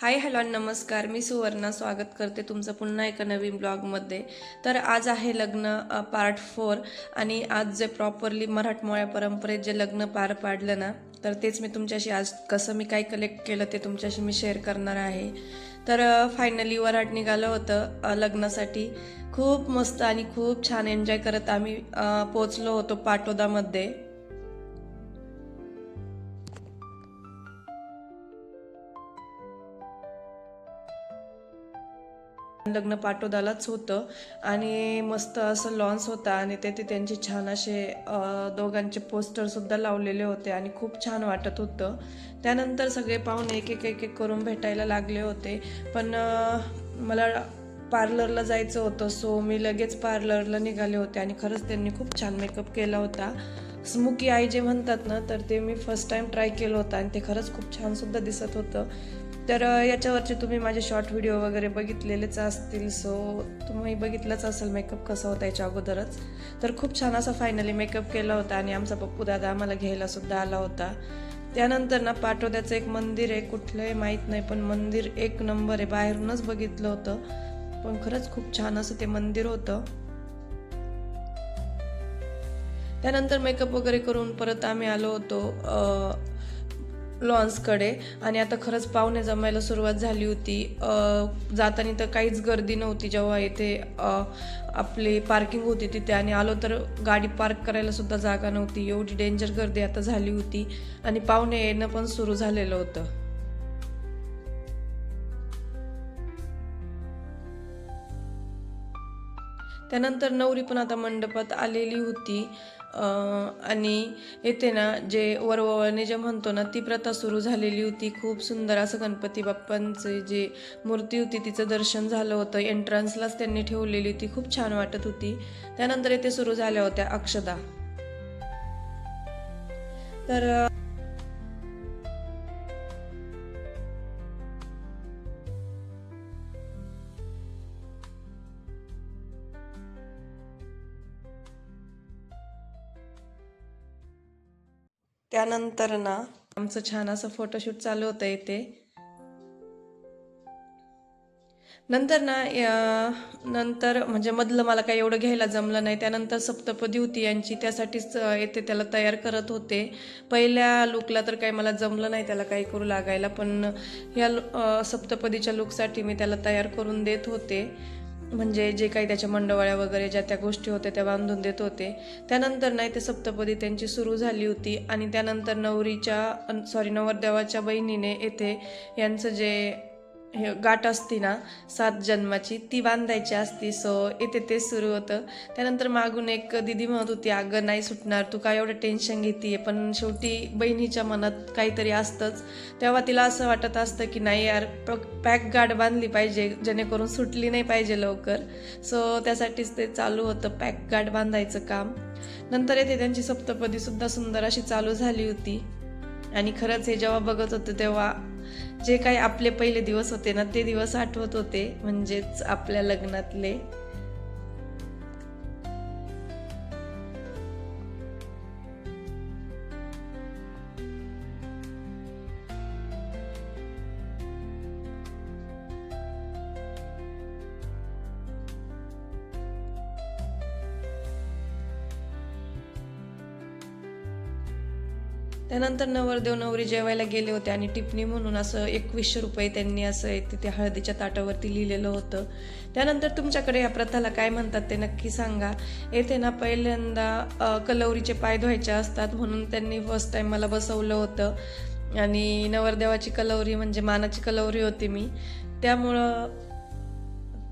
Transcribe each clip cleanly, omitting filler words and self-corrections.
Hi hello नमस्कार. मी सुवर्णा स्वागत करते तुमचं पुन्हा एका नवीन ब्लॉगमध्ये. तर आज आहे लग्न पार्ट 4 आणि आज जे प्रॉपरली मराठमोळ्या परंपरेत जे लग्न पार पाडलं ना, तर तेच मी तुमच्याशी आज कसं मी काय कलेक्ट केलं ते तुमच्याशी मी शेअर करणार आहे. तर फायनली वऱ्हाड निघालं होतं लग्नासाठी. खूप मस्त आणि खूप छान एन्जॉय करत आम्ही पोचलो होतो पाटोदामध्ये. लग्न पाटोदालाच होतं आणि मस्त असं लॉन्स होता आणि तेथे त्यांचे छान असे दोघांचे पोस्टरसुद्धा लावलेले होते आणि खूप छान वाटत होतं. त्यानंतर सगळे पाहुणे एक एक एक एक करून भेटायला लागले होते. पण मला पार्लरला जायचं होतं, सो मी लगेच पार्लरला निघाले होते आणि खरंच त्यांनी खूप छान मेकअप केला होता. स्मोकी आय जे म्हणतात ना, तर ते मी फर्स्ट टाईम ट्राय केलं होतं आणि ते खरंच खूप छानसुद्धा दिसत होतं. तर याच्यावरचे तुम्ही माझे शॉर्ट व्हिडिओ वगैरे बघितलेलेच असतील, सो तुम्ही बघितलंच असेल मेकअप कसा होता याच्या अगोदरच. तर खूप छान असा फायनली मेकअप केला होता आणि आमचा पप्पू दादा आम्हाला घ्यायला सुद्धा आला होता. त्यानंतर ना पाटोद्याचं एक मंदिर आहे, कुठलं आहे माहीत नाही, पण मंदिर एक नंबर आहे. बाहेरूनच बघितलं होतं, पण खरंच खूप छान असं ते मंदिर होतं. त्यानंतर मेकअप वगैरे करून परत आम्ही आलो होतो लॉन्सकडे आणि आता खरंच पाहुणे जमायला सुरुवात झाली होती. जाताना तर काहीच गर्दी नव्हती. जेव्हा इथे आपली पार्किंग होती तिथे आणि आलो तर गाडी पार्क करायला सुद्धा जागा नव्हती. एवढी डेंजर गर्दी आता झाली होती आणि पाहुणे येणं पण सुरू झालेलं होतं. त्यानंतर नवरी पण आता मंडपात आलेली होती आणि येथे ना जे वरवळणे जे म्हणतो ना, ती प्रथा सुरू झालेली होती. खूप सुंदर असं गणपती बाप्पांचे जे मूर्ती होती तिचं दर्शन झालं होतं. एंट्रन्सलाच त्यांनी ठेवलेली होती, खूप छान वाटत होती. त्यानंतर येथे सुरू झाल्या होत्या अक्षदा. तर त्यानंतर ना आमचं छान असं फोटोशूट चालू होतं इथे. नंतर ना नंतर म्हणजे मधलं मला काही एवढं घ्यायला जमलं नाही. त्यानंतर सप्तपदी होती यांची, त्यासाठीच येथे त्याला तयार करत होते. पहिल्या लुकला तर काही मला जमलं नाही त्याला काही करू लागायला, पण ह्या सप्तपदीच्या लुकसाठी मी त्याला तयार करून देत होते. म्हणजे जे काही त्याच्या मंडवळ्या वगैरे ज्या त्या गोष्टी होत्या त्या बांधून देत होते. त्यानंतर नाही ते सप्तपदी त्यांची सुरू झाली होती आणि त्यानंतर नवरदेवाच्या बहिणीने येथे यांचं जे हे गाठ असती ना 7 जन्माची, ती बांधायची असती. सो इथे ते सुरू होतं. त्यानंतर मागून एक दिदी म्हणत होती, अगं नाही सुटणार, तू काय एवढं टेन्शन घेतीये. पण शेवटी बहिणीच्या मनात काहीतरी असतंच. तेव्हा तिला असं वाटत असतं की नाही यार, पॅक गाठ बांधली पाहिजे जेणेकरून सुटली नाही पाहिजे लवकर. सो त्यासाठीच ते चालू होतं पॅक गाठ बांधायचं काम. नंतर येथे त्यांची सप्तपदी सुद्धा सुंदर अशी चालू झाली होती आणि खरंच हे जेव्हा बघत होते तेव्हा जे काही आपले पहिले दिवस होते ना, ते दिवस आठवत होते, म्हणजेच आपल्या लग्नातले. त्यानंतर नवरदेव नवरी जेवायला गेले होते आणि टिपणी म्हणून असं 2100 रुपये त्यांनी असं तिथे हळदीच्या ताटावरती लिहिलेलं होतं. त्यानंतर तुमच्याकडे या प्रथाला काय म्हणतात ते नक्की सांगा. येथे ना पहिल्यांदा कलवरीचे पाय धुवायचे असतात, म्हणून त्यांनी फर्स्ट टाईम मला बसवलं होतं आणि नवरदेवाची कलवरी म्हणजे मानाची कलवरी होती मी, त्यामुळं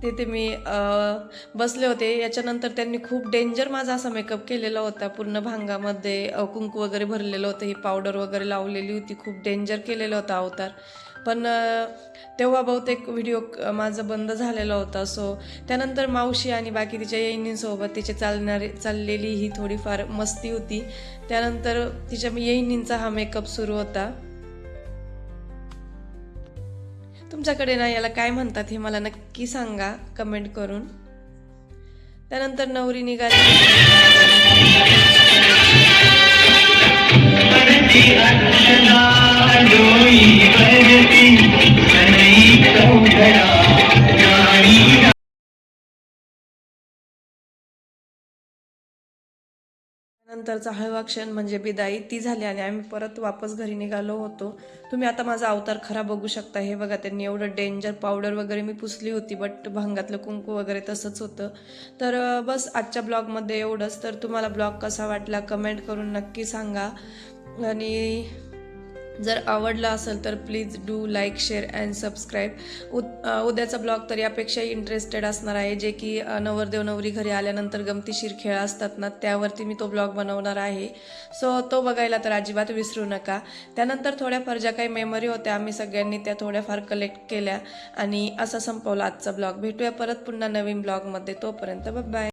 तिथे मी बसले होते. याच्यानंतर त्यांनी खूप डेंजर माझा असा मेकअप केलेला होता. पूर्ण भांगामध्ये कुंकू वगैरे भरलेलं होतं, ही पावडर वगैरे लावलेली होती. खूप डेंजर केलेला होता अवतार. पण तेव्हा बहुतेक व्हिडिओ माझा बंद झालेला होता. सो त्यानंतर मावशी आणि बाकी तिच्या येईनींसोबत तिचे चाललेली ही थोडीफार मस्ती होती. त्यानंतर तिच्या येईनींचा हा मेकअप सुरू होता. तुमच्याकडे ना याला काय म्हणतात हे मला नक्की सांगा कमेंट करून. त्यानंतर नवरी निघाली. नंतरचा हळवा क्षण म्हणजे बिदाई ती झाली आणि आम्ही परत वापस घरी निघालो होतो. तुम्ही आता माझा अवतार खरा बघू शकता. हे बघा, त्यांनी एवढं डेंजर पावडर वगैरे मी पुसली होती, बट भांगातलं कुंकू वगैरे तसंच होतं. तर बस आजच्या ब्लॉगमध्ये एवढंच. तर तुम्हाला ब्लॉग कसा वाटला कमेंट करून नक्की सांगा. आणि जर आवडला असेल तर please do like, share and subscribe. उद्याचा ब्लॉग तर यापेक्षाही इंटरेस्टेड असणार आहे, जे की नवरदेव नवरी घरी आल्यानंतर गमतीशीर खेळ असतात ना, त्यावरती मी तो ब्लॉग बनवणार आहे. सो तो बघायला तर अजिबात विसरू नका. त्यानंतर थोड्याफार ज्या काही मेमरी होत्या आम्ही सगळ्यांनी त्या थोड्याफार कलेक्ट केल्या आणि असा संपवला आजचा ब्लॉग. भेटूया परत पुन्हा नवीन ब्लॉगमध्ये. तोपर्यंत बाय बाय.